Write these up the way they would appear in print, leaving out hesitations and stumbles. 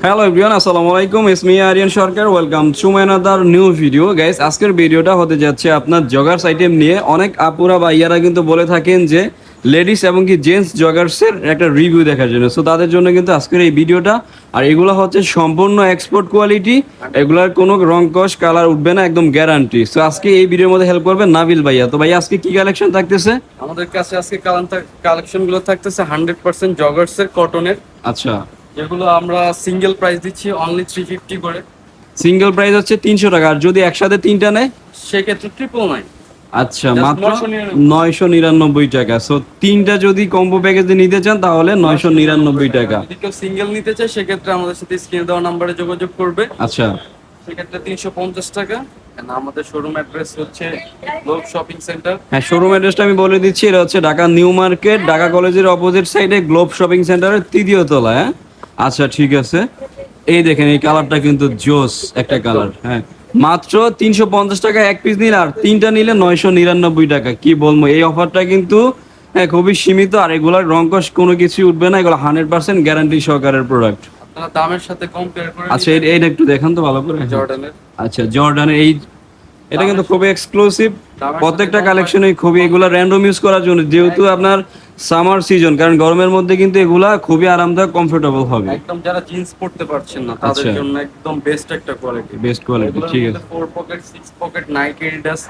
Hello everyone, আসসালামু আলাইকুম। It's me Aryan Sarkar. Welcome to my another new video. Guys, আজকের ভিডিওটা হতে যাচ্ছে আপনার জগার্স আইটেম নিয়ে। অনেক আপুরা বা ইয়ারা কিন্তু বলে থাকেন যে লেডিস এবং কি জেন্টস জগার্সের একটা রিভিউ দেখার জন্য। সো তাদের জন্য কিন্তু আজকের এই ভিডিওটা। আর এগুলো হচ্ছে সম্পূর্ণ এক্সপোর্ট কোয়ালিটি, এগুলার কোনো রং কস কালার উঠবে না, একদম গ্যারান্টি। সো আজকে এই ভিডিওর মধ্যে হেল্প করবে নাবিল ভাইয়া। তো ভাইয়া আজকে কি কালেকশন থাকতেছে? আমাদের কাছে আজকে কালেকশন গুলো থাকতেছে 100% জগার্সের কটনের, আচ্ছা, যেগুলো আমরা সিঙ্গেল প্রাইস দিচ্ছি অনলি 350 করে। সিঙ্গেল প্রাইস হচ্ছে 300 টাকা, আর যদি একসাথে তিনটা নেয় সেক্ষেত্রে 999। আচ্ছা, Just মাত্র 999 টাকা। সো তিনটা যদি কম্বো প্যাকেজে নিতে চান তাহলে 999 টাকা। যদি কেউ সিঙ্গেল নিতে চায় সেক্ষেত্রে আমাদের সাথে স্ক্রিনে দেওয়া নাম্বারে যোগাযোগ করবে। আচ্ছা, সেক্ষেত্রে 350 টাকা। And আমাদের শোরুম অ্যাড্রেস হচ্ছে গ্লোব শপিং সেন্টার। হ্যাঁ, শোরুম অ্যাড্রেসটা আমি বলে দিচ্ছি। এটা হচ্ছে ঢাকা নিউ মার্কেট, ঢাকা কলেজের অপোজিট সাইডে গ্লোব শপিং সেন্টারের 3য় তলায়। হ্যাঁ, আচ্ছা ঠিক আছে। এই দেখেন, এই কালারটা কিন্তু জোস একটা কালার। হ্যাঁ, মাত্র 350 টাকা এক পিস নিলে, আর তিনটা নিলে 999 টাকা। কি বলবো, এই অফারটা কিন্তু হ্যাঁ খুবই সীমিত। আর এগুলোর রং কস কোনো কিছু উঠবে না, এগুলো 100% গ্যারান্টি সহকারের প্রোডাক্ট। আপনারা দামের সাথে কম্পেয়ার করে আচ্ছা, এইটা একটু দেখান তো ভালো করে। জর্ডানের। আচ্ছা, জর্ডানের এটা কিন্তু খুবই এক্সক্লুসিভ। দামের প্রত্যেকটা সাথে কালেকশনে খুবই এগুলা র্যান্ডম ইউজ করার জন্য, যেহেতু আপনার সামার সিজন, কারণ গরমের মধ্যে কিন্তু এগুলা খুবই আরামদায়ক, কমফোর্টেবল হবে। একদম যারা জিন্স পরতে পারছেন না তাদের আচ্ছা, জন্য একদম বেস্ট একটা কোয়ালিটি। বেস্ট কোয়ালিটি, ঠিক আছে। 4 pocket 6 pocket Nike Adidas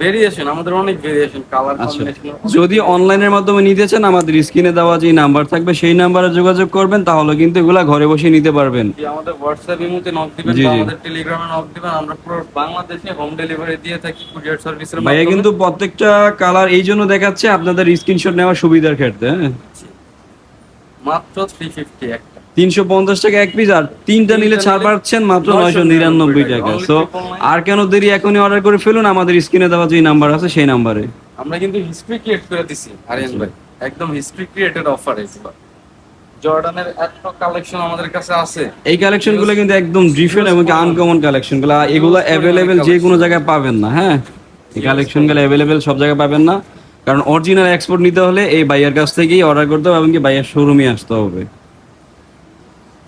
variation, আমাদের অনেক ভেরিয়েশন কালার আচ্ছা, কম্বিনেশন। যদি অনলাইনের মাধ্যমে নিতে চান আমাদের স্ক্রিনে দেওয়া যে নাম্বার থাকবে সেই নাম্বারে যোগাযোগ করবেন, তাহলে কিন্তু এগুলা ঘরে বসে নিতে পারবেন। আমাদের হোয়াটসঅ্যাপ ইমোতে নক দিবেন জি, বা জি। আমাদের টেলিগ্রামে নক দিবেন, আমরা পুরো বাংলাদেশে হোম ডেলিভারি দিয়ে থাকি কুরিয়ার সার্ভিসের ভাইয়া মাধ্যমে। কিন্তু প্রত্যেকটা কালার এই জন্য দেখাচ্ছে আপনাদের স্ক্রিনশট নেওয়ার সুবিধার ক্ষেত্রে। হ্যাঁ, মাত্র 350 একটা, 350 টাকা এক পিস, আর তিনটা নিলে ছাড় পাচ্ছেন মাত্র 999 টাকা। সো আর কেন দেরি, এখনই অর্ডার করে ফেলুন আমাদের স্ক্রিনে দেওয়া যে নাম্বার আছে সেই নাম্বারে। আমরা কিন্তু হিস্ট্রি ক্রিয়েট করে দিছি আরিয়ান ভাই, একদম হিস্ট্রি ক্রিয়েটেড অফার এগুলো। জর্ডানের এত কালেকশন আমাদের কাছে আছে। এই কালেকশনগুলো কিন্তু একদম ডিফারেন্ট এবং আনকমন কালেকশনগুলো। এগুলো অ্যাভেলেবেল যে কোনো জায়গায় পাবেন না। হ্যাঁ, এই কালেকশনগুলো অ্যাভেলেবেল সব জায়গায় পাবেন না, কারণ অরিজিনাল এক্সপোর্ট নিতে হলে এই বাইয়ের কাছ থেকেই অর্ডার করতে হবে এবং কি বাইয়ের শোরুমে আসতে হবে।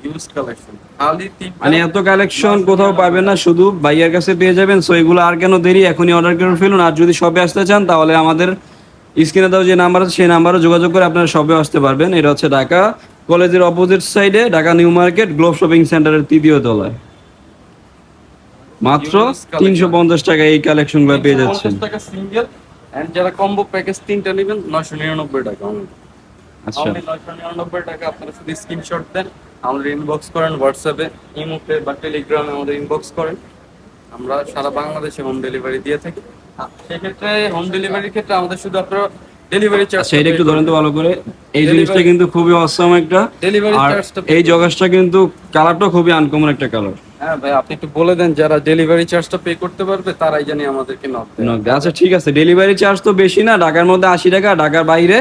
ইউজ কালেকশন খালি মানে এত কালেকশন কোথাও পাবেন না, শুধু বাইয়ের কাছে পেয়ে যাবেন। সো এগুলো আর কেন দেরি, এখনই অর্ডার করে ফেলুন। আর যদি শপে আসতে চান তাহলে আমাদের স্ক্রিনে দাও যে নাম্বার আছে সেই নাম্বারে যোগাযোগ করে আপনারা শপে আসতে পারবেন। এটা হচ্ছে ঢাকা কলেজের অপোজিট সাইডে, Dhaka new market, globe shopping সেন্টারের 3য় তলায়। মাত্র 350 টাকা এই কালেকশনগুলো পেয়ে যাচ্ছেন। 350 টাকা সিঙ্গেল, এন্ড যারা কম্বো প্যাকেজ তিনটা নেবেন 999 টাকা। আচ্ছা, অনলি 999 টাকা। আপনারা শুধু স্ক্রিনশট দেন, আমাদের ইনবক্স করেন হোয়াটসঅ্যাপে, ইমোতে বা টেলিগ্রামে আমাদের ইনবক্স করেন। আমরা সারা বাংলাদেশে হোম ডেলিভারি দিয়ে থাকি। সেক্ষেত্রে হোম ডেলিভারির ক্ষেত্রে আমাদের শুধু আপনারা ডেলিভারি চার্জ। আচ্ছা, এটা একটু ধরেন তো ভালো করে। এই জিনিসটা কিন্তু খুবই অসাম একটা, ডেলিভারি আর চার্জটা এই জগাসটা কিন্তু কালারটা খুবই আনকমন একটা কালার। হ্যাঁ ভাই, আপনি একটু বলে দেন যারা ডেলিভারি চার্জটা পে করতে পারবে তারাই জানি আমাদেরকে নক দেয়। আচ্ছা ঠিক আছে, ডেলিভারি চার্জ তো বেশি না, ঢাকার মধ্যে 80 টাকা, ঢাকার বাইরে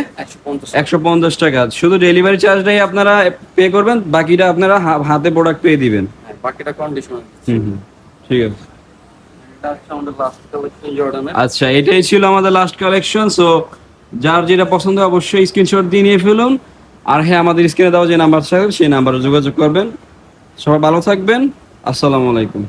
150 টাকা। শুধু ডেলিভারি চার্জটাই আপনারা পে করবেন, বাকিটা আপনারা হাতে প্রোডাক্ট পেয়ে দিবেন। হ্যাঁ, বাকিটা কন্ডিশন। ঠিক আছে। এটা হচ্ছে আমাদের লাস্ট কালেকশন জর্ডানের। আচ্ছা, এটাই ছিল আমাদের লাস্ট কালেকশন। সো যার যেটা পছন্দ অবশ্যই স্ক্রিনশট দিয়ে নিয়ে ফেলুন। আর হ্যাঁ, আমাদের স্ক্রিনে দেওয়া যে নাম্বার আছে সেই নাম্বারে যোগাযোগ করবেন। সবাই ভালো থাকবেন। আসসালামু আলাইকুম।